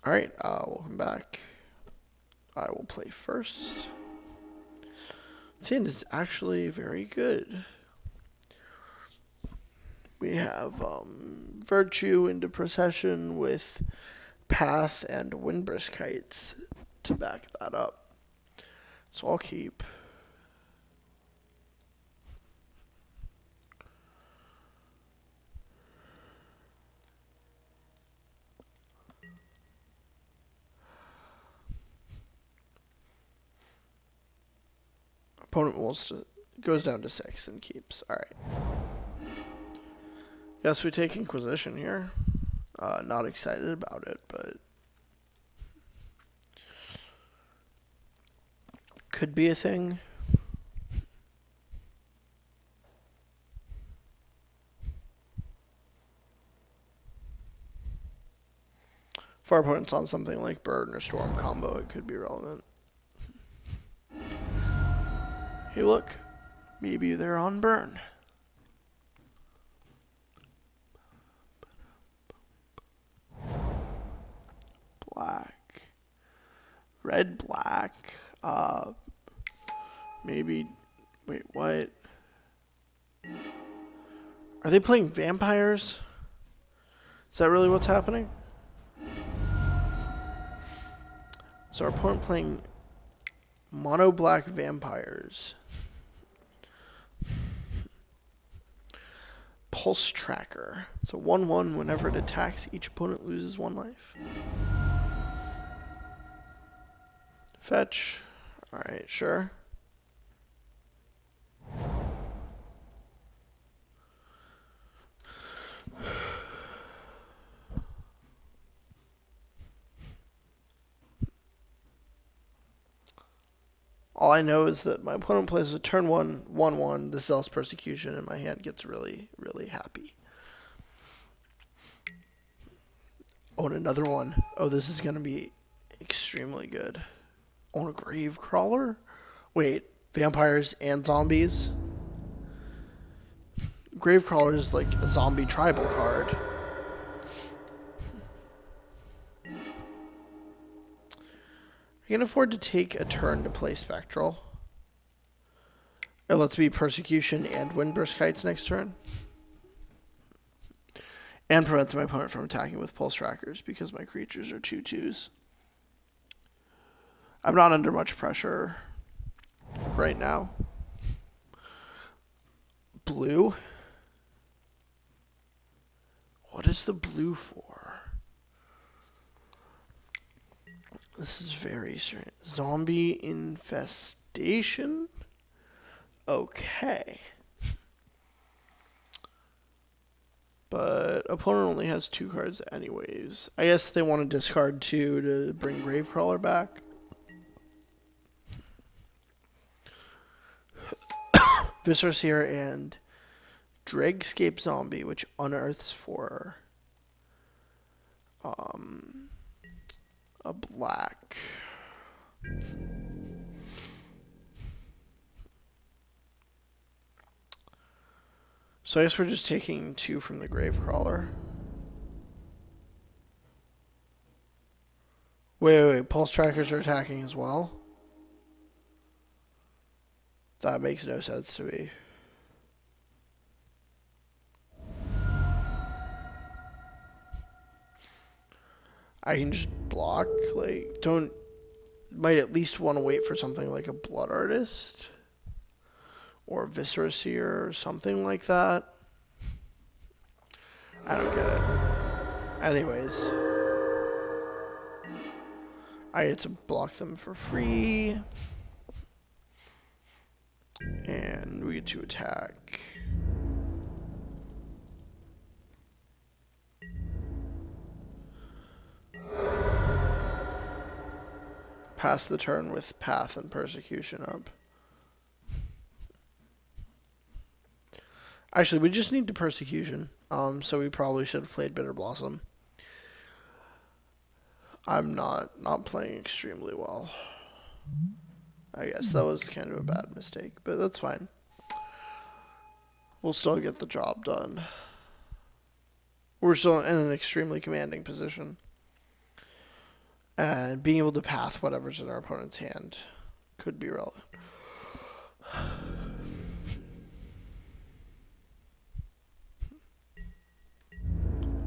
Alright, welcome back. I will play first. This hand is actually very good. We have Virtue into Procession with Path and Windbrisk Heights to back that up. So I'll keep. Opponent goes down to 6 and keeps. Alright. Guess we take Inquisition here. Not excited about it, but could be a thing. If our opponent's on something like Burden or Storm combo, it could be relevant. Hey, look. Maybe they're on Burn. Black. Red, black. Maybe. Wait, what? Are they playing vampires? Is that really what's happening? So our opponent playing mono black vampires. Pulse Tracker. So 1/1, whenever it attacks, each opponent loses 1 life. Fetch. Alright, sure. All I know is that my opponent plays a turn 1/1, the Zealous Persecution, and my hand gets really, really happy. Oh, and another one. Oh, this is going to be extremely good. Own a Gravecrawler? Wait, vampires and zombies? Gravecrawler is like a zombie tribal card. I can afford to take a turn to play Spectral. It lets me Persecution and Windburst Heights next turn. And prevents my opponent from attacking with Pulse Trackers because my creatures are 2/2s. I'm not under much pressure right now. Blue? What is the blue for? This is very strange. Zombie Infestation? Okay. But opponent only has 2 cards anyways. I guess they want to discard 2 to bring Gravecrawler back. Viscera Seer and Dregscape Zombie, which unearths for a black. So I guess we're just taking 2 from the Gravecrawler. Wait. Pulse Trackers are attacking as well? That makes no sense to me. I can just block, like, might at least want to wait for something like a Blood Artist or Viscera Seer or something like that. I don't get it. Anyways, I get to block them for free, and we get to attack. Pass the turn with Path and Persecution up. Actually, we just need the Persecution, so we probably should have played Bitter Blossom. I'm not playing extremely well. I guess that was kind of a bad mistake, but that's fine. We'll still get the job done. We're still in an extremely commanding position. And being able to path whatever's in our opponent's hand could be relevant.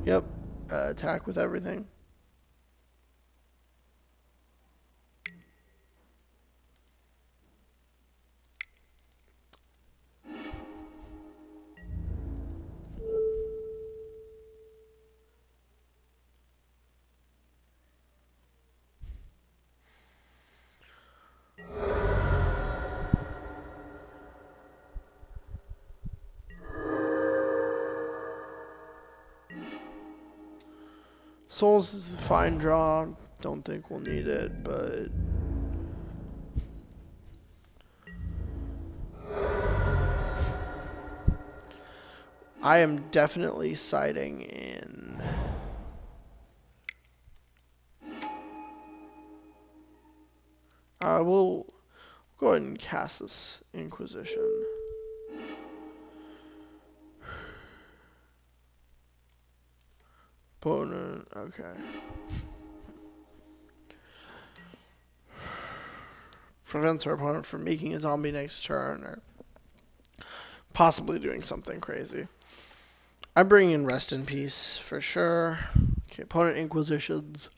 Yep. Attack with everything. Souls is a fine draw. Don't think we'll need it, but I am definitely siding in. We'll go ahead and cast this Inquisition. Opponent, okay. Prevents our opponent from making a zombie next turn or possibly doing something crazy. I'm bringing in Rest in Peace for sure. Okay, opponent Inquisitions.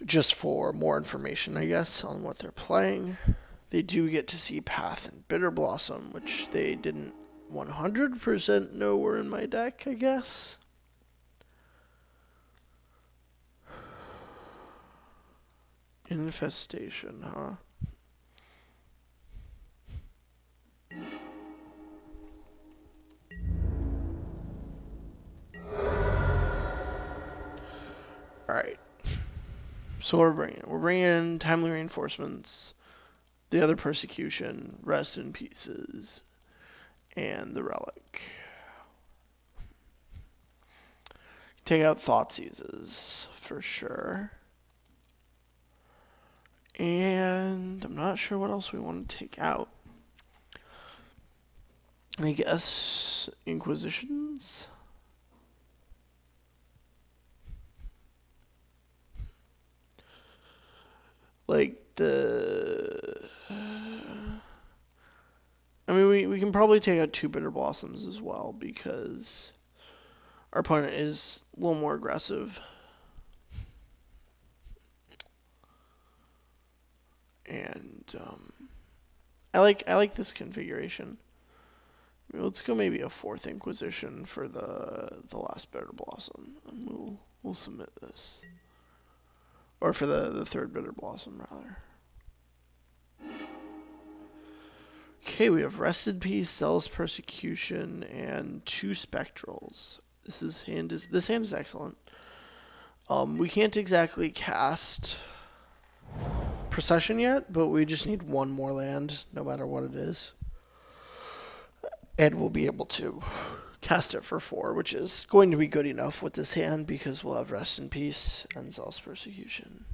Just for more information, I guess, on what they're playing. They do get to see Path and Bitter Blossom, which they didn't 100% know were in my deck, I guess. Infestation, huh? Alright. So what we're bringing? We're bringing in Timely Reinforcements, the other Persecution, Rest in Pieces, and the Relic. Take out Thoughtseizes, for sure. And I'm not sure what else we want to take out. I guess Inquisitions? Like the... I mean, we can probably take out 2 Bitter Blossoms as well, because our opponent is a little more aggressive. And I like this configuration. I mean, let's go maybe a 4th Inquisition for the last Bitter Blossom, and we'll submit this, or for the 3rd Bitter Blossom rather. Okay, we have Rest in Peace, Zealous Persecution, and 2 Spectrals. This hand is excellent. We can't exactly cast Procession yet, but we just need 1 more land, no matter what it is. And we'll be able to cast it for 4, which is going to be good enough with this hand because we'll have Rest in Peace and Zealous Persecution.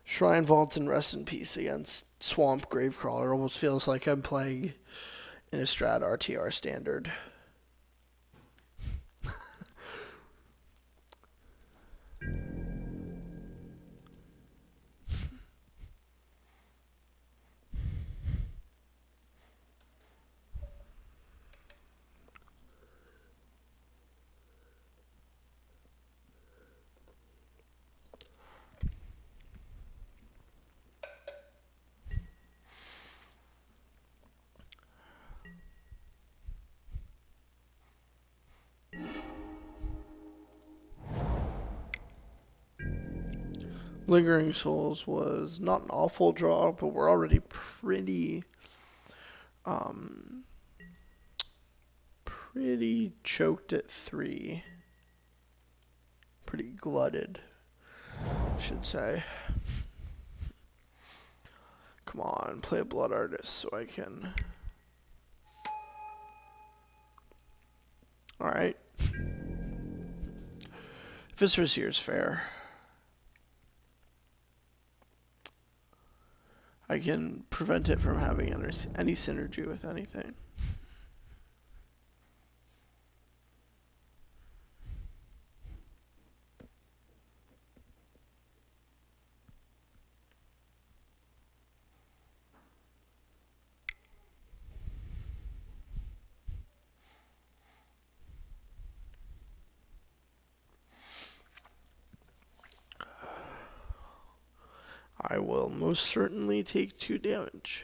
Shrine Vault and Rest in Peace against Swamp Gravecrawler almost feels like I'm playing Innistrad RTR Standard. Lingering Souls was not an awful draw, but we're already pretty choked at 3. Pretty glutted, I should say. Come on, play a Blood Artist so I can... Alright. Viscerous here is fair. I can prevent it from having any synergy with anything. I will most certainly take 2 damage.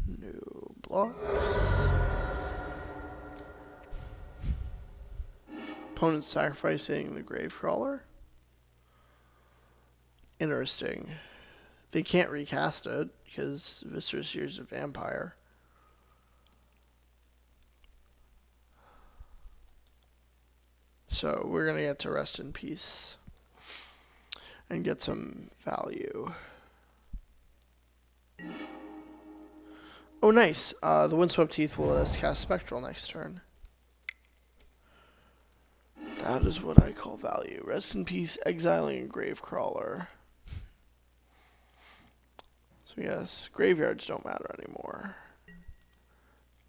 No blocks. Opponent sacrificing the Gravecrawler. Interesting. They can't recast it because Viscerous Seer's a vampire. So we're gonna get to Rest in Peace and get some value. Oh, nice. The Windswept Heath will let us cast Spectral next turn. That is what I call value. Rest in Peace, exiling a Gravecrawler. So yes, graveyards don't matter anymore.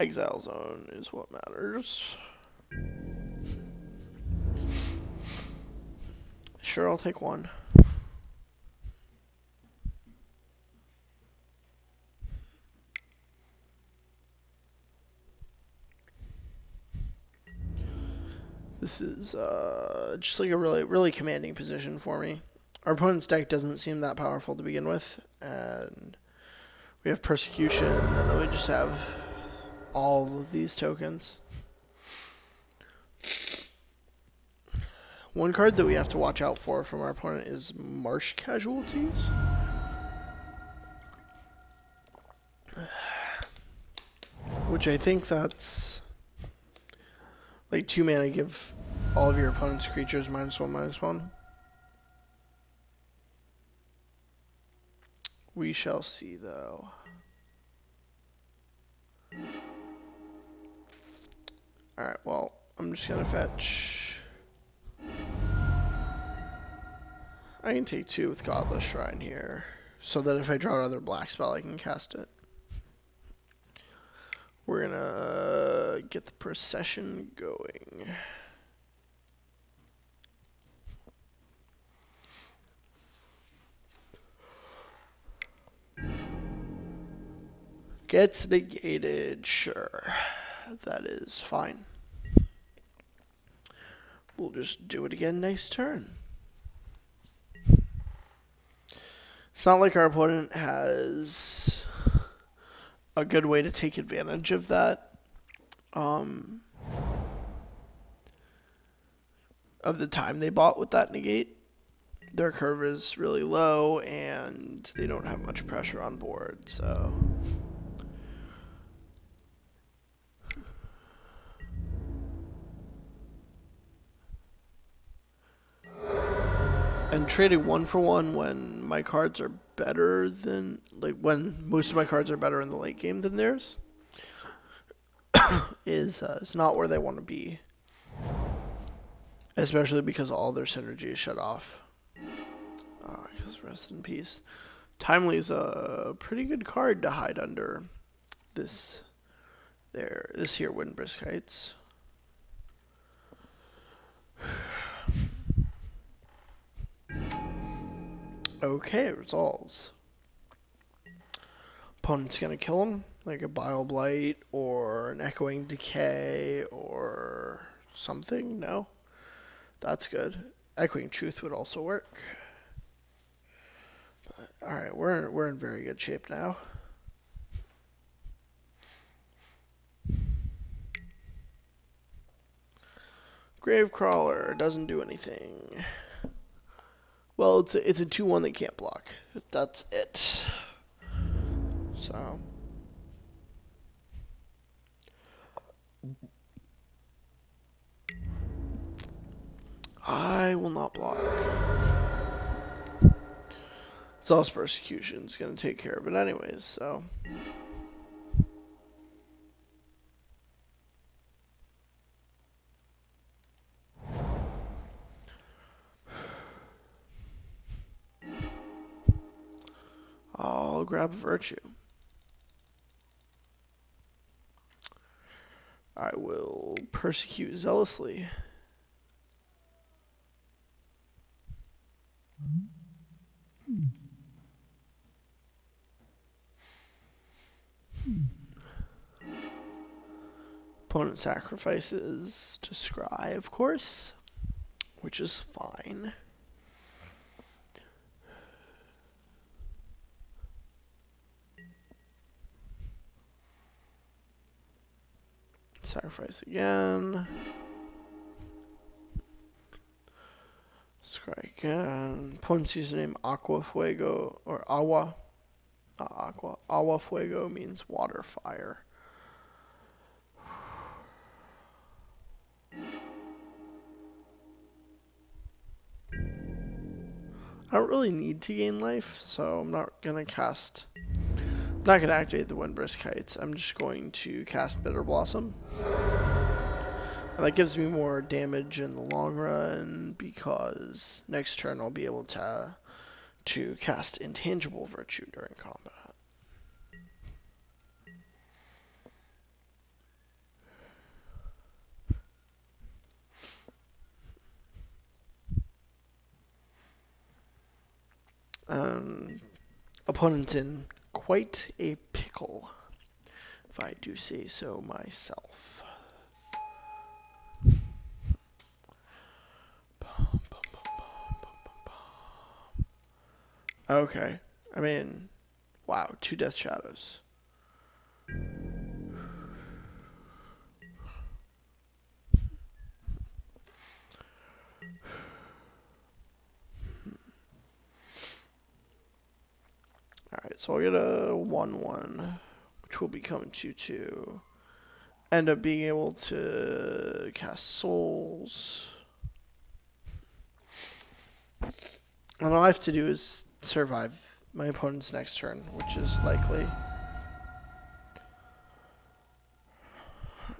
Exile Zone is what matters. Sure, I'll take 1. This is just like a really commanding position for me. Our opponent's deck doesn't seem that powerful to begin with, and we have Persecution, and then we just have all of these tokens. One card that we have to watch out for from our opponent is Marsh Casualties. Which I think that's like 2 mana, give all of your opponent's creatures -1/-1. We shall see, though. Alright, well, I'm just gonna fetch. I can take 2 with Godless Shrine here, so that if I draw another black spell, I can cast it. We're gonna get the procession going. Gets negated, sure. That is fine. We'll just do it again next turn. It's not like our opponent has a good way to take advantage of that. Of the time they bought with that negate. Their curve is really low and they don't have much pressure on board, so. And trading 1 for 1 when my cards are better than, like when most of my cards are better in the late game than theirs is not where they want to be. Especially because all their synergy is shut off. Because Rest in Peace. Timely is a pretty good card to hide under this here Windbrisk Heights. Okay, it resolves. Opponent's gonna kill him, like a Bile Blight or an Echoing Decay or something. No, that's good. Echoing Truth would also work. All right, we're in very good shape now. Gravecrawler doesn't do anything. Well, it's a 2/1 that can't block. That's it. So I will not block. Zealous Persecution's gonna take care of it anyways, so. I'll grab Virtue. I will persecute zealously. Opponent sacrifices to Scry, of course, which is fine. Sacrifice again. Scry again. Opponent's username Aqua Fuego, or Agua. Not Aqua. Agua Fuego means water, fire. I don't really need to gain life, so I'm not gonna cast. I'm not gonna activate the Windburst Kites. I'm just going to cast Bitter Blossom. And that gives me more damage in the long run because next turn I'll be able to cast Intangible Virtue during combat. Opponent's in quite a pickle, if I do say so myself. Okay, I mean, wow, 2 Death Shadows. Alright, so I'll get a 1/1, which will become 2/2. End up being able to cast Souls. And all I have to do is survive my opponent's next turn, which is likely.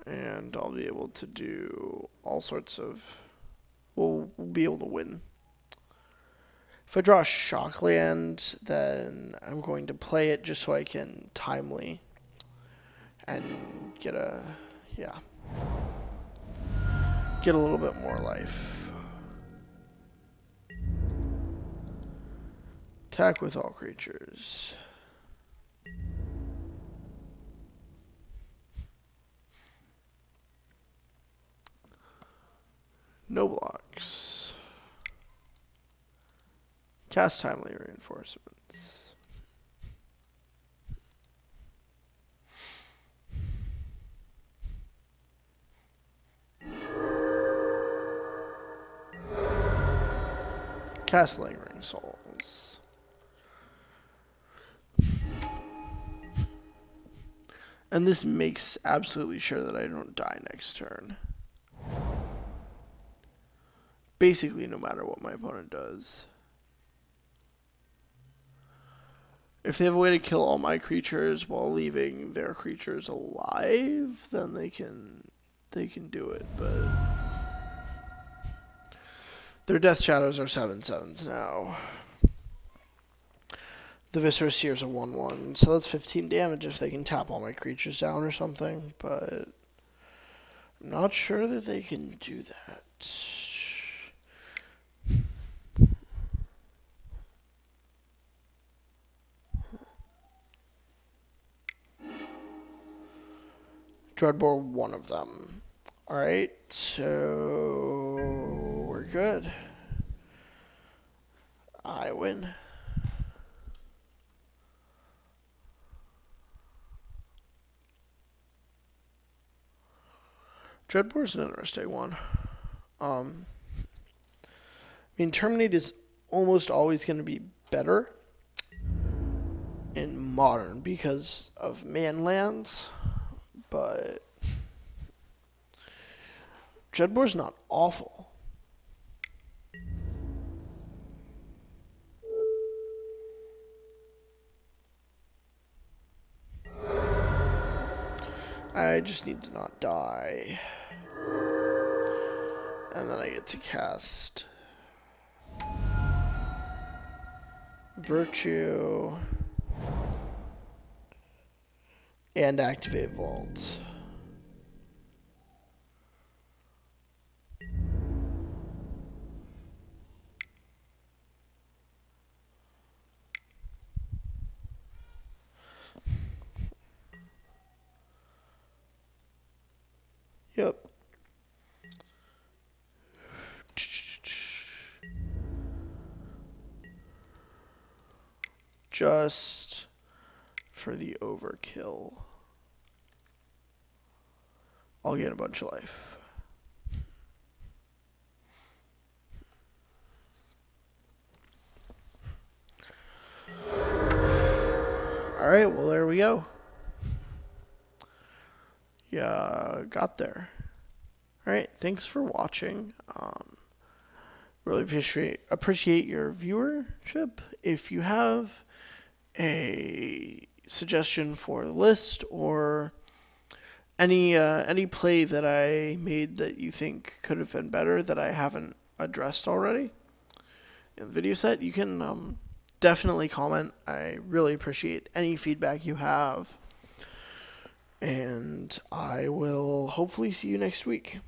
And I'll be able to do all sorts of... We'll be able to win. If I draw a Shockland, then I'm going to play it just so I can timely and get a... yeah. Get a little bit more life. Attack with all creatures. No blocks. Cast timely reinforcements. Cast Lingering Souls. And this makes absolutely sure that I don't die next turn. Basically, no matter what my opponent does. If they have a way to kill all my creatures while leaving their creatures alive, then they can do it, but their Death Shadows are 7/7s now. The Viscera Seer's a 1/1, so that's 15 damage if they can tap all my creatures down or something, but I'm not sure that they can do that. Dreadbore, one of them. Alright, so we're good. I win. Dreadbore's an interesting one. I mean, Terminate is almost always going to be better in Modern because of manlands, but Dreadbore's not awful. I just need to not die. And then I get to cast Virtue. and activate vault. Yep. Just for the overkill, I'll get a bunch of life. Alright, well, there we go. Yeah, got there. Alright, thanks for watching. Really appreciate your viewership. If you have a suggestion for the list or any play that I made that you think could have been better that I haven't addressed already in the video set, you can definitely comment. I really appreciate any feedback you have. And I will hopefully see you next week.